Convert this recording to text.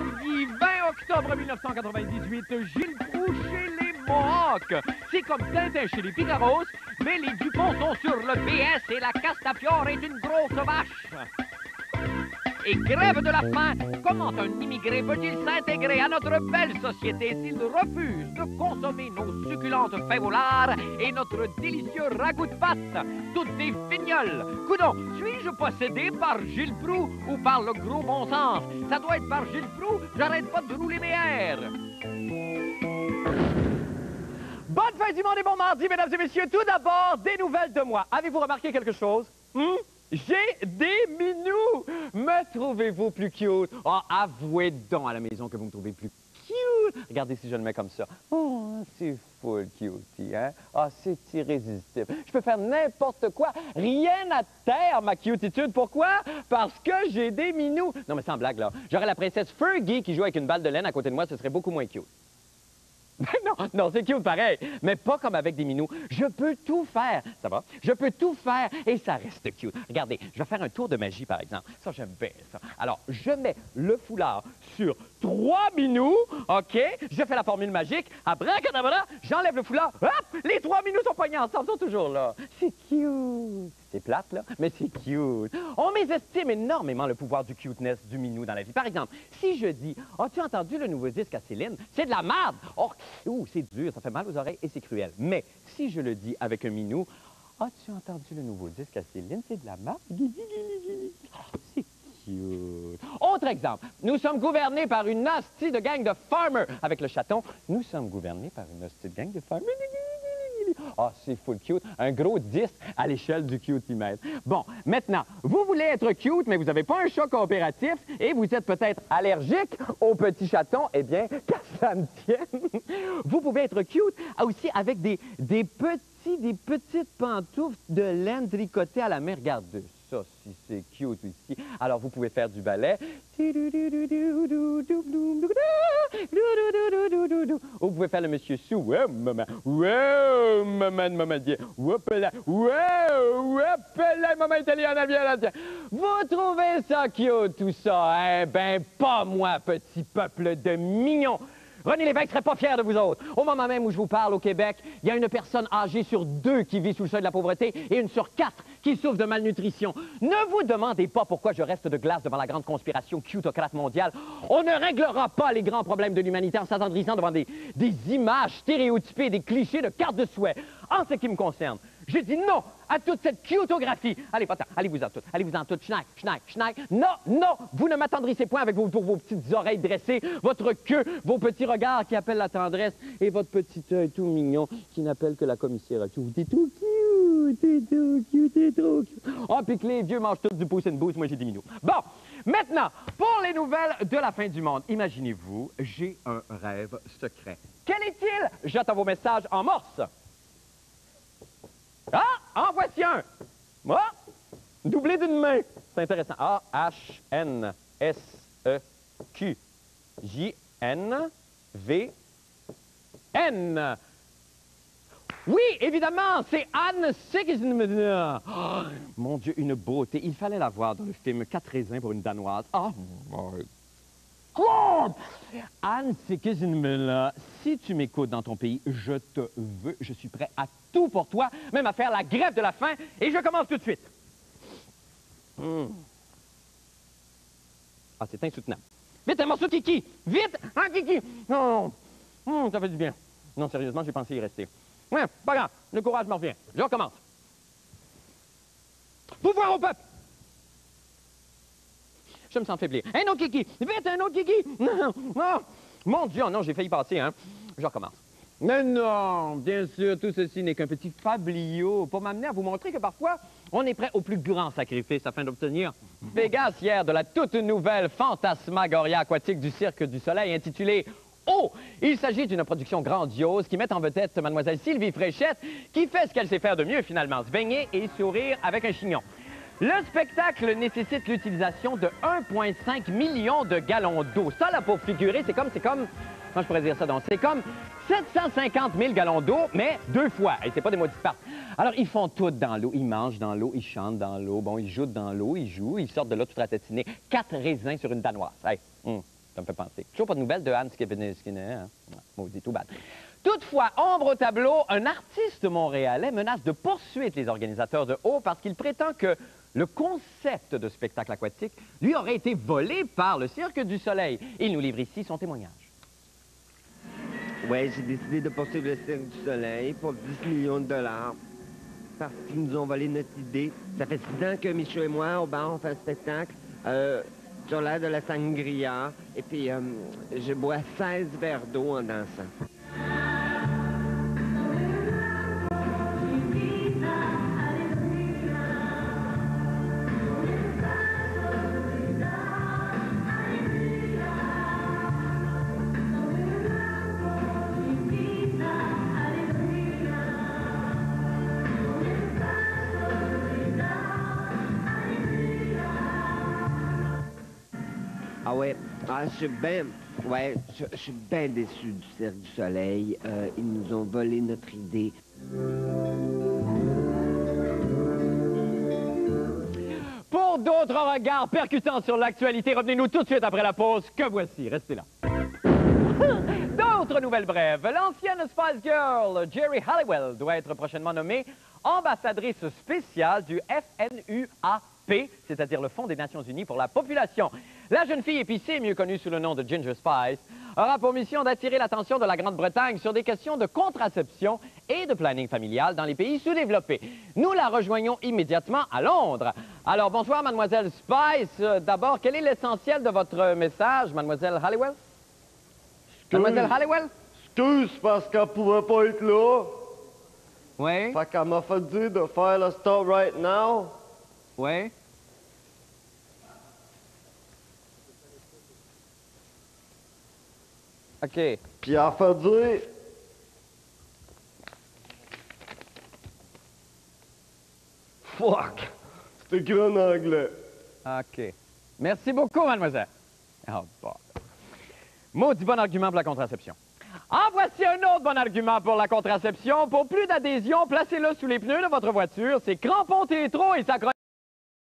mardi 20 octobre 1998, Gilles Proulx chez les Mohawks. C'est comme Tintin chez les Picaros, mais les Dupont sont sur le PS et la Castafiore est une grosse vache. Et grève de la faim, comment un immigré peut-il s'intégrer à notre belle société s'il refuse de consommer nos succulentes févolards et notre délicieux ragoût de pâtes? Toutes des fignoles. Coudon, suis-je possédé par Gilles Proulx ou par le gros bon sens? Ça doit être par Gilles Proulx, j'arrête pas de rouler mes airs. Bonne fin du monde et bon mardi, mesdames et messieurs. Tout d'abord, des nouvelles de moi. Avez-vous remarqué quelque chose? J'ai des minous! Me trouvez-vous plus cute? Oh, avouez donc à la maison que vous me trouvez plus cute. Regardez si je le mets comme ça. Oh, c'est full cutie, hein? Ah, c'est irrésistible. Je peux faire n'importe quoi. Rien à terre, ma cutitude. Pourquoi? Parce que j'ai des minous. Non, mais sans blague, là. J'aurais la princesse Fergie qui joue avec une balle de laine à côté de moi. Ce serait beaucoup moins cute. Non, c'est cute pareil, mais pas comme avec des minous. Je peux tout faire, ça va? Je peux tout faire et ça reste cute. Regardez, je vais faire un tour de magie, par exemple. Ça, j'aime bien ça. Alors, je mets le foulard sur 3 minous, OK? Je fais la formule magique. Abracadabra, j'enlève le foulard. Hop! Les 3 minous sont poignés ensemble, sont toujours là. C'est cute. C'est plate, là, mais c'est cute. On mésestime énormément le pouvoir du cuteness du minou dans la vie. Par exemple, si je dis « As-tu entendu le nouveau disque à Céline? C'est de la merde! Oh, c'est dur, ça fait mal aux oreilles et c'est cruel. » Mais si je le dis avec un minou « As-tu entendu le nouveau disque à Céline? C'est de la merde! » Oh, c'est cute. Autre exemple, nous sommes gouvernés par une hostie de gang de farmers. Avec le chaton, nous sommes gouvernés par une hostie de gang de farmers. Ah, c'est full cute. Un gros 10 à l'échelle du cutimètre. Bon, maintenant, vous voulez être cute, mais vous n'avez pas un chat coopératif et vous êtes peut-être allergique aux petits chatons. Eh bien, qu'à ça me tienne. Vous pouvez être cute aussi avec des petites pantoufles de laine tricotées à la main. Regardez ça, si c'est cute aussi. Alors, vous pouvez faire du ballet. Ou vous pouvez faire le monsieur sous. Ouais, maman. Ouais, maman, maman. Whoopala. Ouais, whoopala, maman italienne, bien là. Vous trouvez ça cute, tout ça? Eh ben, pas moi, petit peuple de mignons. René Lévesque serait pas fier de vous autres. Au moment même où je vous parle, au Québec, il y a une personne âgée sur 2 qui vit sous le seuil de la pauvreté et une sur 4 qui souffre de malnutrition. Ne vous demandez pas pourquoi je reste de glace devant la grande conspiration cutocrate mondiale. On ne réglera pas les grands problèmes de l'humanité en s'attendrissant devant des images stéréotypées, des clichés de cartes de souhait. En ce qui me concerne, j'ai dit non à toute cette cutographie. Allez, pas tant. Allez-vous-en toutes. Schnack, schnack, schnack. Non, vous ne m'attendrissez point avec vos petites oreilles dressées, votre queue, vos petits regards qui appellent la tendresse et votre petit œil tout mignon qui n'appelle que la commissaire. T'es tout cute, t'es trop cute. Oh, puis que les vieux mangent tous du pouce and boost, moi j'ai des minous. Bon, maintenant, pour les nouvelles de la fin du monde, imaginez-vous, j'ai un rêve secret. Quel est-il? J'attends vos messages en morse. Ah, en voici un. Moi, doublé d'une main. C'est intéressant. A-H-N-S-E-Q. J-N-V-N. Oui, évidemment, c'est Anne Sigismund. Oh, mon Dieu, une beauté. Il fallait la voir dans le film 4 raisins pour une Danoise. Oh, my God! Anne Sigismund, si tu m'écoutes dans ton pays, je te veux, je suis prêt à tout pour toi, même à faire la grève de la faim, et je commence tout de suite. Ah, c'est insoutenable. Vite, un morceau de kiki! Vite, un kiki! Non, ça fait du bien. Non, sérieusement, j'ai pensé y rester. Ouais, pas grave, le courage me revient. Je recommence. Pouvoir au peuple! Je me sens faiblir. Un autre kiki! Vite, un autre kiki! Non! Mon Dieu, non, j'ai failli passer, hein? Je recommence. Mais non, bien sûr, tout ceci n'est qu'un petit fabliau pour m'amener à vous montrer que parfois, on est prêt au plus grand sacrifice afin d'obtenir Vegas hier de la toute nouvelle fantasmagoria aquatique du Cirque du Soleil intitulée Oh! Il s'agit d'une production grandiose qui met en vedette Mademoiselle Sylvie Fréchette qui fait ce qu'elle sait faire de mieux finalement, se baigner et sourire avec un chignon. Le spectacle nécessite l'utilisation de 1,5 million de gallons d'eau. Ça, là, pour figurer, c'est comme, comment je pourrais dire ça donc? C'est comme 750 000 gallons d'eau, mais 2 fois. Et c'est pas des maudites parts. Alors, ils font tout dans l'eau. Ils mangent dans l'eau, ils chantent dans l'eau, bon, ils jouent dans l'eau, ils jouent, ils sortent de là tout ratatinés. 4 raisins sur une Danoise. Hey, Ça me fait penser. Toujours pas de nouvelles de Hans Skinner, hein? Maudit, tout bad. Toutefois, ombre au tableau, un artiste montréalais menace de poursuivre les organisateurs de Haut parce qu'il prétend que le concept de spectacle aquatique lui aurait été volé par le Cirque du Soleil. Il nous livre ici son témoignage. Oui, j'ai décidé de poursuivre le Cirque du Soleil pour 10 millions de dollars parce qu'ils nous ont volé notre idée. Ça fait 6 ans que Michaud et moi, au bar, on fait un spectacle sur l'air de la sangria. Et puis, je bois 16 verres d'eau en dansant. Ah ouais, je suis bien déçu du Cirque du Soleil. Ils nous ont volé notre idée. Pour d'autres regards percutants sur l'actualité, revenez-nous tout de suite après la pause, que voici. Restez là. D'autres nouvelles brèves. L'ancienne Spice Girl, Geri Halliwell, doit être prochainement nommée ambassadrice spéciale du FNUAP, c'est-à-dire le Fonds des Nations Unies pour la Population. La jeune fille épicée, mieux connue sous le nom de Ginger Spice, aura pour mission d'attirer l'attention de la Grande-Bretagne sur des questions de contraception et de planning familial dans les pays sous-développés. Nous la rejoignons immédiatement à Londres. Alors, bonsoir, mademoiselle Spice. D'abord, quel est l'essentiel de votre message, mademoiselle Halliwell? Mademoiselle Halliwell? Excuse, parce qu'elle pouvait pas être là. Oui. Fait qu'elle m'a fait dire de faire le stop right now. Oui. OK. Puis elle a fait dire... Fuck! C'est écrit en anglais. OK. Merci beaucoup, mademoiselle. Oh, bon. Maudit bon argument pour la contraception. En voici un autre bon argument pour la contraception. Pour plus d'adhésion, placez-le sous les pneus de votre voiture. C'est crampon tétro et s'accroche.